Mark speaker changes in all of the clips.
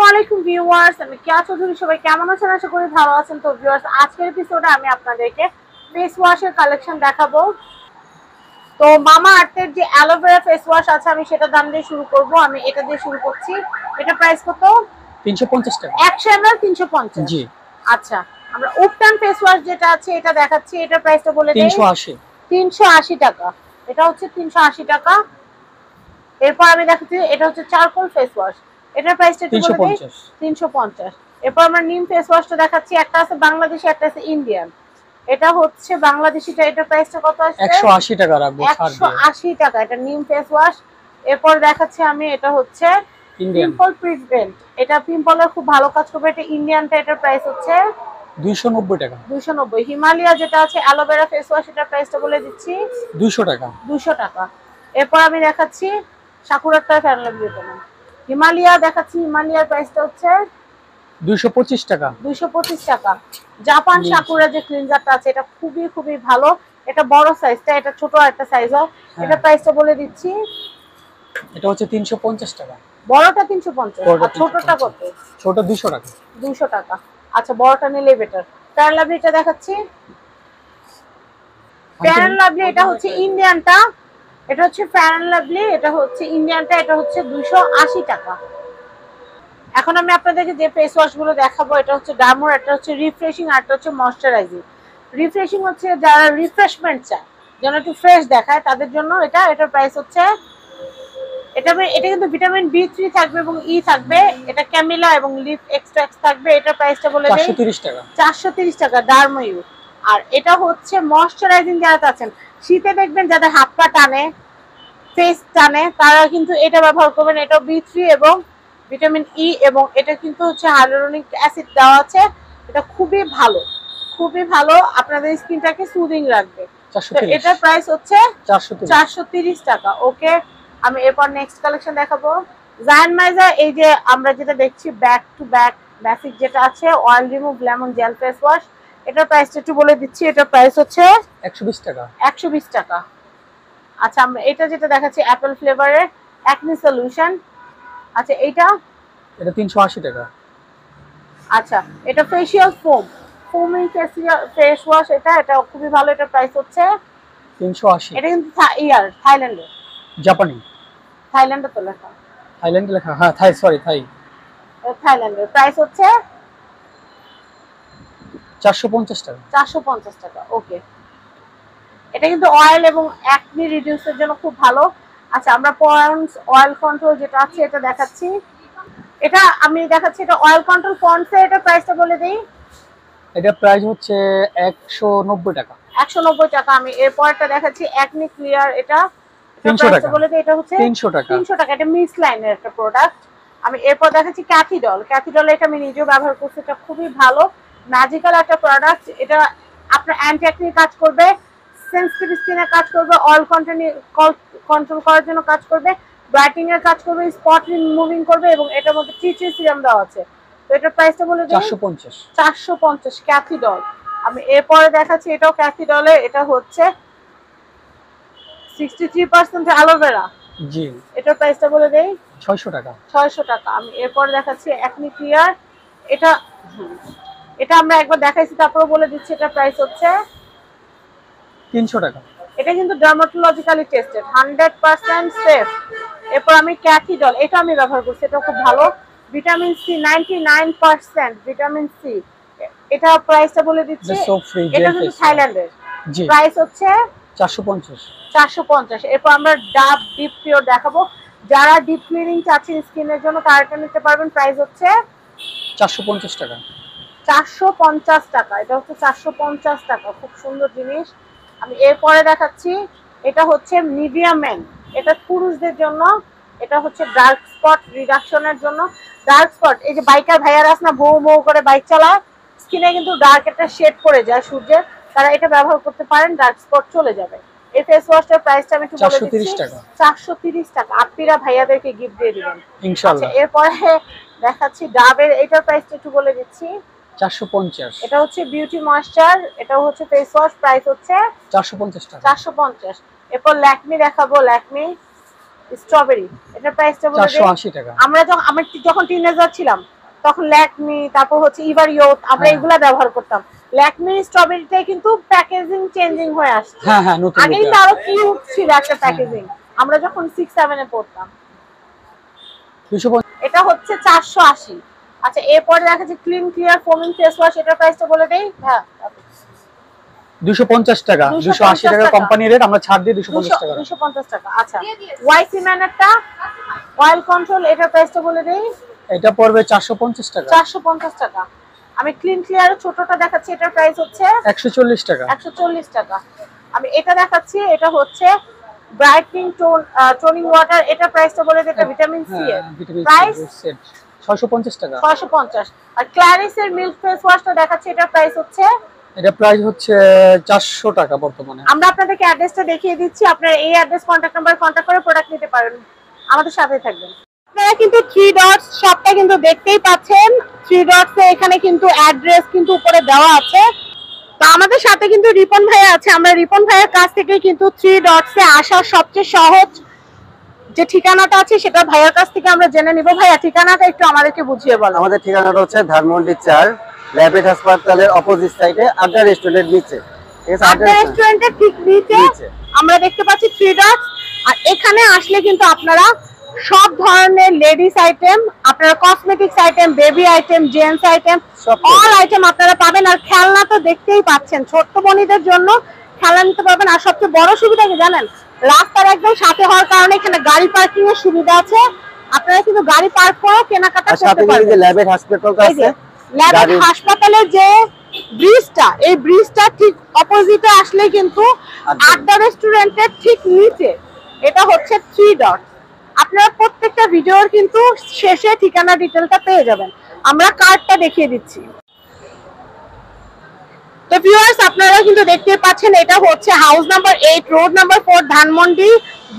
Speaker 1: আসসালামু আলাইকুম ভিউয়ার্স, আমি কেয়া চৌধুরী। সবাই কেমন আছেন? আশা করি ভালো আছেন। তো ভিউয়ার্স, আজকের এপিসোডে আমি আপনাদেরকে ফেস ওয়াশের কালেকশন দেখাবো। তো মামা আর্থের যে অ্যালোভেরা ফেস ওয়াশ আছে, আমি সেটা দাম দিয়ে শুরু করব। আমি এটা দিয়ে শুরু করছি। এটা প্রাইস কত?
Speaker 2: 350 টাকা।
Speaker 1: 100 ml 350।
Speaker 2: জি।
Speaker 1: আচ্ছা, আমরা উপটান ফেস ওয়াশ যেটা আছে এটা দেখাচ্ছি। এটা প্রাইসটা বলে দেই।
Speaker 2: 380।
Speaker 1: 380 টাকা। এটা হচ্ছে 380 টাকা। এরপর আমি দেখাচ্ছি এটা হচ্ছে চারকোল ফেস ওয়াশ। এটার প্রাইসটা একটু বলে দেই। 350। এরপর আমরা নিম ফেস ওয়াশটা দেখাচ্ছি। একটা আছে বাংলাদেশি, একটা আছে ইন্ডিয়ান। এটা হচ্ছে বাংলাদেশিটা। এটার প্রাইসটা কত আসছে?
Speaker 2: 180 টাকা রাখবো ছাড় দিয়ে।
Speaker 1: 180 টাকা। এটা নিম ফেস ওয়াশ। এরপর দেখাচ্ছি আমি, এটা হচ্ছে পিম্পল প্রিভেন্ট। এটা পিম্পলের খুব ভালো কাজ করবে। এটা ইন্ডিয়ানটা। এটার প্রাইস হচ্ছে
Speaker 2: 290 টাকা।
Speaker 1: 290। হিমালয়া যেটা আছে অ্যালোভেরা ফেস ওয়াশ, এটার প্রাইসটা বলে দিচ্ছি
Speaker 2: 200 টাকা।
Speaker 1: 200 টাকা। এরপর আমি দেখাচ্ছি সাকুরাটা ফ্যানলা বিউটি। হিমালয়া দেখাচ্ছি। হিমালয়ার প্রাইসটা হচ্ছে
Speaker 2: 225 টাকা।
Speaker 1: 225 টাকা। জাপান সাকুরা যে ক্লিনজারটা আছে, এটা খুবই খুবই ভালো। এটা বড় সাইজটা, এটা ছোট একটা সাইজও। এটা প্রাইসটা বলে দিচ্ছি।
Speaker 2: এটা হচ্ছে 350 টাকা।
Speaker 1: বড়টা 350 আর ছোটটা কত?
Speaker 2: ছোট 200 টাকা।
Speaker 1: 200 টাকা। আচ্ছা, বড়টা নিলে বেটার। ফেয়ার লাভলি এটা দেখাচ্ছি। ফেয়ার লাভলি এটা হচ্ছে ইন্ডিয়ানটা। এটা হচ্ছে ফেয়ার লাভলি, এটা হচ্ছে ইন্ডিয়ানটা। এটা হচ্ছে 280 টাকা। এখন আমি আপনাদেরকে যে ফেস ওয়াশ গুলো দেখাবো, এটা হচ্ছে ডামোর, এটা হচ্ছে রিফ্রেশিং, আর এটা হচ্ছে ময়শ্চারাইজিং। রিফ্রেশিং হচ্ছে যারা রিফ্রেশমেন্ট চায়, যেন একটু ফ্রেশ দেখায়, তাদের জন্য এটা। এটার প্রাইস হচ্ছে, এটা কিন্তু ভিটামিন B3 থাকবে এবং ই থাকবে। এটা ক্যামিলা এবং লিফ এক্সট্রাক্ট থাকবে। এটার প্রাইসটা বলে দেই
Speaker 2: 430 টাকা।
Speaker 1: 430 টাকা ডার্মোইউ। আর এটা হচ্ছে ময়শ্চারাইজিং। যারা আছেন শীতে দেখবেন যাদের হাত পা টানে, ফেস টানে, তারা কিন্তু এটা ব্যবহার করবেন। এটা B3 এবং ভিটামিন ই, এবং এটা কিন্তু হচ্ছে হাইলুরোনিক অ্যাসিড দেওয়া আছে। এটা খুবই ভালো, খুবই ভালো। আপনাদের স্কিনটাকে সুদিং রাখবে। তো এটার প্রাইস হচ্ছে 430 টাকা। ওকে, আমি এরপর নেক্সট কালেকশন দেখাবো। জায়ান মাইজা, এই যে আমরা যেটা দেখছি ব্যাক টু ব্যাক বেসিক যেটা আছে, oil remove lemon jail face wash. এটার প্রাইসটা একটু বলে দিচ্ছি। এটার প্রাইস হচ্ছে
Speaker 2: 120 টাকা।
Speaker 1: 120 টাকা। আচ্ছা, আমরা এটা যেটা দেখাচ্ছি অ্যাপেল ফ্লেভারের অ্যাকনি সলিউশন। আচ্ছা, এটা
Speaker 2: 380 টাকা।
Speaker 1: আচ্ছা, এটা ফেশিয়াল ফোমিং ফেস ওয়াশ। এটা খুবই ভালো। এটা প্রাইস হচ্ছে
Speaker 2: 380।
Speaker 1: এটা কিন্তু থাইল্যান্ডে,
Speaker 2: জাপানি।
Speaker 1: থাইল্যান্ডে তো লেখা।
Speaker 2: থাইল্যান্ডে লেখা, হ্যাঁ থাই, সরি থাই।
Speaker 1: থাইল্যান্ডের প্রাইস হচ্ছে
Speaker 2: 450 টাকা।
Speaker 1: 450 টাকা। ওকে, এটা কিন্তু অয়েল এবং অ্যাকনি রিডিউসের জন্য খুব ভালো। আচ্ছা, আমরা পন্ডস অয়েল কন্ট্রোল যেটা আছে এটা দেখাচ্ছি। এটা আমি দেখাচ্ছি, এটা অয়েল কন্ট্রোল পন্ডস এর। এটা প্রাইসটা বলে দেই।
Speaker 2: এটা প্রাইস হচ্ছে 190 টাকা।
Speaker 1: 190 টাকা। আমি এরপরটা দেখাচ্ছি অ্যাকনি ক্লিয়ার। এটা
Speaker 2: 300 টাকা
Speaker 1: বলে দেই। এটা হচ্ছে
Speaker 2: 300 টাকা।
Speaker 1: 300 টাকা। এটা মিস লাইনের একটা প্রোডাক্ট। আমি এরপর দেখাচ্ছি ক্যাথিডল। এটা আমি নিজেও ব্যবহার করছি। এটা খুবই ভালো, ম্যাজিক্যাল একটা প্রোডাক্ট। এটা আপনার অ্যান্টি অ্যাকনি কাজ করবে, সেনসিটিভ স্কিনে কাজ করবে, অয়েল কন্ট্রোল করার জন্য কাজ করবে, ব্রাইটেনিং এর কাজ করবে, স্পট রিমুভিং করবে, এবং এটার মধ্যে টি সিরাম দেওয়া আছে। তো এটার প্রাইসটা বলে দিই
Speaker 2: 450।
Speaker 1: 450 ক্যাথিডল। আমি এরপরে দেখাচ্ছি, এটাও ক্যাথিডলে। এটা হচ্ছে 63% অ্যালোভেরা।
Speaker 2: জি।
Speaker 1: এটার প্রাইসটা বলে দেই
Speaker 2: 600 টাকা।
Speaker 1: 600 টাকা। আমি এরপর দেখাচ্ছি অ্যাকনি ক্লিয়ার। এটা এটা আমরা একবার দেখাইছি, তারপরে বলে দিচ্ছি। এটা প্রাইস হচ্ছে
Speaker 2: 300 টাকা।
Speaker 1: এটা কিন্তু ডার্মাটোলজিক্যালি টেস্টেড, 100% সেফ। এরপর আমি ক্যাথিডল, এটা আমি ব্যবহার করছি। এটা খুব ভালো। Vitamin C 99% vitamin C. এটা প্রাইসটা বলে দিচ্ছি। এটা কিন্তু থাইল্যান্ডের। প্রাইস হচ্ছে
Speaker 2: 450।
Speaker 1: 450। এরপর আমরা ডাব ডিপ পিওর দেখাবো। যারা ডিপ ক্লিনিং চাচ্ছেন স্কিনের জন্য, তারা এটা নিতে পারবেন। প্রাইস হচ্ছে
Speaker 2: 450 টাকা।
Speaker 1: 450 টাকা। এটা হচ্ছে 450 টাকা। খুব সুন্দর জিনিস। আমি এরপরে দেখাচ্ছি, এটা হচ্ছে নিভিয়া মেন। এটা পুরুষদের জন্য। এটা হচ্ছে ডার্ক স্পট রিডাকশনের জন্য। ডার্ক স্পট, এই যে বাইকার ভাইয়ারা আছে না, বউ বউ করে বাইক চালায়, স্কিনে কিন্তু ডার্ক একটা শেড পড়ে যায় সূর্যের, তারা এটা ব্যবহার করতে পারেন। ডার্ক স্পট চলে যাবে। এই ফেস ওয়াশটার প্রাইসটা আমি একটু বলে দিচ্ছি 430 টাকা। আপিরা ভাইয়াদেরকে গিফট দিয়ে দিবেন ইনশাআল্লাহ। এরপরে দেখাচ্ছি ডাবের। এটার প্রাইসটা একটু বলে দিচ্ছি
Speaker 2: 450।
Speaker 1: এটা হচ্ছে বিউটি ময়েশ্চার। এটা হচ্ছে ফেস ওয়াশ। প্রাইস হচ্ছে
Speaker 2: 450 টাকা।
Speaker 1: 450। এরপর ল্যাকমি দেখাবো। ল্যাকমি স্ট্রবেরি, এটার প্রাইসটা বলে দেই।
Speaker 2: 480 টাকা।
Speaker 1: আমরা যখন টিনেজার ছিলাম তখন ল্যাকমি, তারপর হচ্ছে ইভারিও, আমরা এগুলা ব্যবহার করতাম। ল্যাকমি স্ট্রবেরিটাই কিন্তু প্যাকেজিং চেঞ্জিং হয়ে আসছে।
Speaker 2: হ্যাঁ নতুন।
Speaker 1: আগেই তো আরো কিউট ছিল একটা প্যাকেজিং, আমরা যখন 6-7 এ পড়তাম।
Speaker 2: 250।
Speaker 1: এটা হচ্ছে 480। আচ্ছা, এরপরে দেখা যাচ্ছে ক্লিন ক্লিয়ার ফোমিং ফেস ওয়াশ, এটার প্রাইসটা বলে দেই। হ্যাঁ
Speaker 2: 250 টাকা। 280 টাকা কোম্পানি রেট, আমরা ছাড় দিয়ে 250 টাকা।
Speaker 1: 250 টাকা। আচ্ছা, ওয়াইসি ম্যানেরটা অয়েল কন্ট্রোল, এটার প্রাইসটা বলে দেই।
Speaker 2: এটা পড়বে 450 টাকা।
Speaker 1: 450 টাকা। আমি ক্লিন ক্লিয়ার ছোটটা দেখাচ্ছি, এটার প্রাইস হচ্ছে
Speaker 2: 140 টাকা।
Speaker 1: 140 টাকা। আমি এটা দেখাচ্ছি, এটা হচ্ছে ব্রাইটনিং টোনিং ওয়াটার, এটার প্রাইসটা বলে দিই। এটা ভিটামিন সি এর প্রাইস
Speaker 2: 650 টাকা।
Speaker 1: 650। আর ক্ল্যারিসের মিল্ক ফেস ওয়াশটা দেখাচ্ছি, এটার প্রাইস হচ্ছে,
Speaker 2: এটা প্রাইস হচ্ছে 400 টাকা বর্তমানে।
Speaker 1: আমরা আপনাদেরকে অ্যাড্রেসটা দেখিয়ে দিচ্ছি, আপনারা এই অ্যাড্রেস কন্টাক্ট নাম্বার কন্টাক্ট করে প্রোডাক্ট নিতে পারেন। আমাদের সাথেই থাকবেন। আপনারা কিন্তু 3 ডটস শপটা কিন্তু দেখতেই পাচ্ছেন। 3 ডটস এ এখানে কিন্তু অ্যাড্রেস কিন্তু উপরে দেওয়া আছে। তো আমাদের সাথে কিন্তু রিপন ভাই আছে, আমরা রিপন ভাইয়ের কাছ থেকে কিন্তু 3 ডটস এ আসার সবচেয়ে সহজ যে ঠিকানাটা আছে সেটা ভাইয়ের কাছ থেকে আমরা জেনে নিব। ভাইয়া, ঠিকানাটা একটু আমাদেরকে বুঝিয়ে বলো।
Speaker 3: আমাদের ঠিকানাটা হচ্ছে ধানমন্ডি 4, ল্যাবেট হাসপাতালের অপোজিট সাইডে আড্ডা রেস্টুরেন্টের নিচে। ঠিক আছে,
Speaker 1: আড্ডা রেস্টুরেন্টের ঠিক নিচে আমরা দেখতে পাচ্ছি 3 ডটস। আর এখানে আসলে কিন্তু আপনারা সব ধরনের লেডিস আইটেম, আপনারা cosmetics item, baby item, gents item, all item আপনারা পাবেন। আর খেলনা তো দেখতেই পাচ্ছেন, ছোট্ট বোনিদের জন্য খেলনা নিতে পারবেন। আর সবচেয়ে বড় সুবিধা কি জানেন? রাস্তার একদম সাথে হওয়ার কারণে এখানে গাড়ি পার্কিং এর সুবিধা আছে। আপনারা কিন্তু গাড়ি পার্ক করে কেনাকাটা করতে পারবেন।
Speaker 3: ল্যাবেট হাসপাতালটা আছে,
Speaker 1: ল্যাবেট হাসপাতালের যে ব্রিজটা, এই ব্রিজটা ঠিক অপোজিটে আসলে কিন্তু আড্ডা রেস্টুরেন্টের ঠিক নিচে এটা হচ্ছে 3 ডট। আপনারা প্রত্যেকটা ভিডিওর কিন্তু শেষে ঠিকানা ডিটেলটা পেয়ে যাবেন। আমরা কার্ডটা দেখিয়ে দিচ্ছি। তো ভিউয়ার্স, আপনারা কিন্তু দেখতে পাচ্ছেন এটা হচ্ছে house number 8, road number 4, Dhanmondi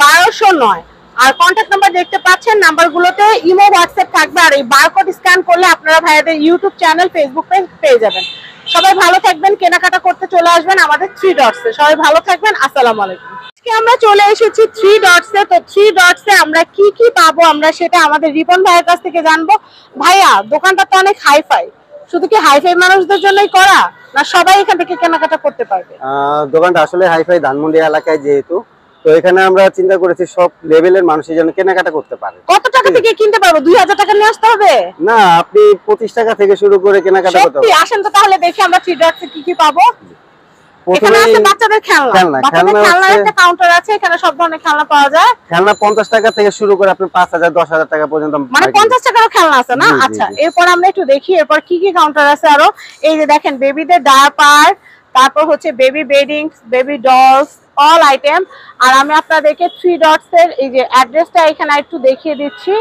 Speaker 1: 1209। আর কন্ট্যাক্ট নাম্বার দেখতে পাচ্ছেন, নাম্বারগুলোতে ইমো হোয়াটসঅ্যাপ থাকবে। আর এই বারকোড স্ক্যান করলে আপনারা ভাইয়াদের ইউটিউব চ্যানেল, ফেসবুক পেজ পেয়ে যাবেন। সবাই ভালো থাকবেন, কেনাকাটা করতে চলে আসবেন আমাদের 3 ডটস এ। সবাই ভালো থাকবেন, আসসালামু আলাইকুম। আজকে আমরা চলে এসেছি 3 ডটস এ। তো 3 ডটস এ আমরা কি কি পাবো আমরা সেটা আমাদের রিপন ভাইয়ের কাছ থেকে জানবো। ভাইয়া, দোকানটা তো অনেক হাইফাই, শুধু কি হাইফাই মানুষদের জন্যই করা, না সবাই এখান থেকে কেনাকাটা করতে পারবে?
Speaker 3: দোকানটা আসলে হাইফাই ধানমন্ডি এলাকায় যেহেতু, তো এখানে আমরা চিন্তা করেছি সব লেভেলের মানুষের জন্য কেনাকাটা করতে পারে।
Speaker 1: কত টাকা থেকে কিনতে পারবো? 2000 টাকা নিয়ে আসতে হবে?
Speaker 3: না, আপনি 25 টাকা থেকে শুরু করে কেনাকাটা করতে
Speaker 1: সত্যি?
Speaker 3: পারবেন।
Speaker 1: আসেন তো তাহলে দেখি আমরা 3 ডটস এ কি কি পাবো। এখানে
Speaker 3: প্রথমেই
Speaker 1: আছে বাচ্চাদের খেলনা, বাচ্চাদের খেলনার একটা কাউন্টার আছে, এখানে সব ধরনের খেলনা পাওয়া যায়।
Speaker 3: খেলনা 50 টাকা থেকে শুরু করে আপনি 5000 10,000 টাকা পর্যন্ত,
Speaker 1: মানে 50 টাকারও খেলনা আছে না?
Speaker 3: জি, জি,
Speaker 1: আচ্ছা,
Speaker 3: জি।
Speaker 1: এরপর আমরা একটু দেখি এরপর কি কি কাউন্টার আছে আরো। এই যে দেখেন, বেবিদের ডায়াপার, তারপর হচ্ছে baby beddings, baby dolls, all item. আর আমি আপনাদেরকে 3 ডটস এর এই যে অ্যাড্রেসটা এখানে একটু দেখিয়ে দিচ্ছি,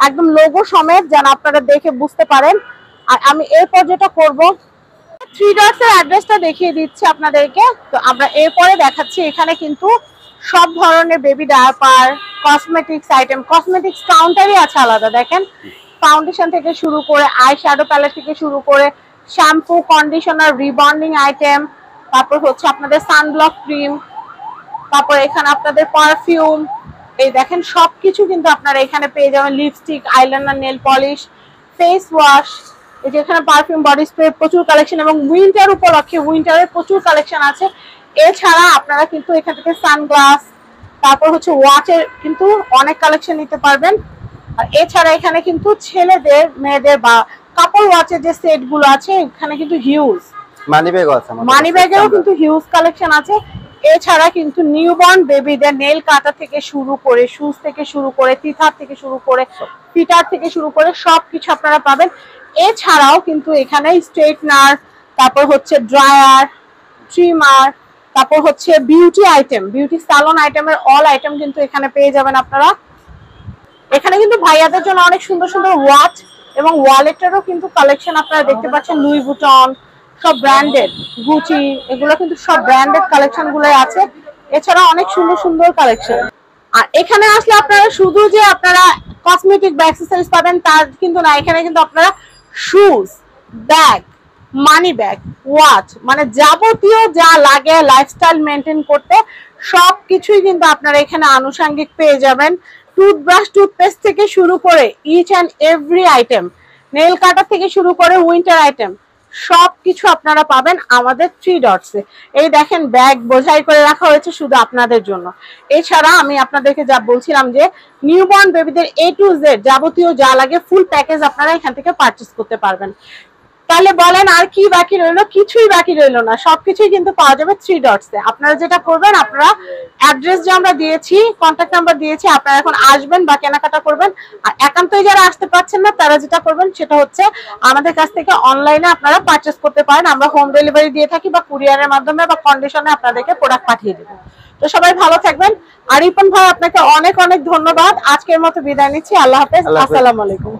Speaker 1: একদম লোগো সমেত, যেন আপনারা দেখে বুঝতে পারেন। আর আমি এরপর যেটা করব, 3 ডটস এর অ্যাড্রেসটা দেখিয়ে দিচ্ছি আপনাদেরকে। তো আমরা এরপরে দেখাচ্ছি এখানে কিন্তু সব ধরনের baby diaper, cosmetics item, cosmetics কাউন্টারই আছে আলাদা। দেখেন, ফাউন্ডেশন থেকে শুরু করে আই শ্যাডো প্যালেট থেকে শুরু করে শ্যাম্পু, কন্ডিশনার, রিবন্ডিং আইটেম, তারপর হচ্ছে আপনাদের সানব্লক ক্রিম, তারপর এখানে আপনাদের পারফিউম, এই দেখেন সবকিছু কিন্তু আপনারা এখানে পেয়ে যাবেন। Lipstick, eyeliner, nail polish, face wash, এই যে এখানে পারফিউম, বডি স্প্রে, প্রচুর কালেকশন। এবং উইন্টার উপলক্ষে উইন্টারের প্রচুর কালেকশন আছে। এছাড়া আপনারা কিন্তু এখান থেকে সানগ্লাস, তারপর হচ্ছে ওয়াচের কিন্তু অনেক কালেকশন নিতে পারবেন। আর এছাড়া এখানে কিন্তু ছেলেদের, মেয়েদের বা কাপল ওয়াচের যে সেট গুলো আছে এখানে কিন্তু হিউজ
Speaker 3: মানি ব্যাগও আছে আমাদের
Speaker 1: মানি ব্যাগেরও কিন্তু হিউজ কালেকশন আছে। এছাড়া কিন্তু নিউবর্ন বেবিদের নেল কাটা থেকে শুরু করে, শুজ থেকে শুরু করে, টিথার থেকে শুরু করে, ফিটার থেকে শুরু করে সবকিছু আপনারা পাবেন। এছাড়াও কিন্তু এখানে স্ট্রেটনার, তারপর হচ্ছে ড্রায়ার, ট্রিমার, তারপর হচ্ছে বিউটি আইটেম, বিউটি সালন আইটেমের অল আইটেম কিন্তু এখানে পেয়ে যাবেন আপনারা। এখানে কিন্তু ভাইয়াদের জন্য অনেক সুন্দর সুন্দর ওয়াচ এবং ওয়ালেটেরও কিন্তু কালেকশন আপনারা দেখতে পাচ্ছেন। লুই বুটন, সব ব্র্যান্ডেড, গুচি, এগুলো কিন্তু সব ব্র্যান্ডেড কালেকশন গুলো আছে। এছাড়া অনেক সুন্দর সুন্দর কালেকশন। আর এখানে আসলে আপনারা শুধু যে আপনারা কসমেটিক বা অ্যাক্সেসরিজ পাবেন তা কিন্তু না, এখানে কিন্তু আপনারা shoes, bag, money bag, watch, মানে যাবতীয় যা লাগে লাইফস্টাইল মেনটেন করতে সবকিছুই কিন্তু আপনারা এখানে আনুষঙ্গিক পেয়ে যাবেন। টুথব্রাশ টুথপেস্ট থেকে শুরু করে each and every item, nail cutter থেকে শুরু করে উইন্টার আইটেম সবকিছু আপনারা পাবেন আমাদের 3 ডটসে। এই দেখেন ব্যাগ বোঝাই করে রাখা হয়েছে শুধু আপনাদের জন্য। এছাড়া আমি আপনাদেরকে যা বলছিলাম যে নিউবর্ন বেবিদের A to Z যাবতীয় যা লাগে ফুল প্যাকেজ আপনারা এখান থেকে পারচেজ করতে পারবেন। তাহলে বলেন আর কি বাকি রইলো? কিছুই বাকি রইলো না, সবকিছুই কিন্তু পাওয়া যাবে 3 ডটসে। আপনারা যেটা করবেন, আপনারা অ্যাড্রেস যে আমরা দিয়েছি, কন্ট্যাক্ট নাম্বার দিয়েছি, আপনারা এখন আসবেন বা কেনাকাটা করবেন। আর একান্তই যারা আসতে পারছেন না তারা যেটা করবেন সেটা হচ্ছে আমাদের কাছ থেকে অনলাইনে আপনারা পারচেজ করতে পারেন। আমরা হোম ডেলিভারি দিয়ে থাকি বা কুরিয়ারের মাধ্যমে বা কন্ডিশনে আপনাদেরকে প্রোডাক্ট পাঠিয়ে দেবো। তো সবাই ভালো থাকবেন। আর রিপন ভাই আপনাকে অনেক অনেক ধন্যবাদ। আজকের মতো বিদায় নিচ্ছি। আল্লাহ হাফেজ। আসসালামু আলাইকুম।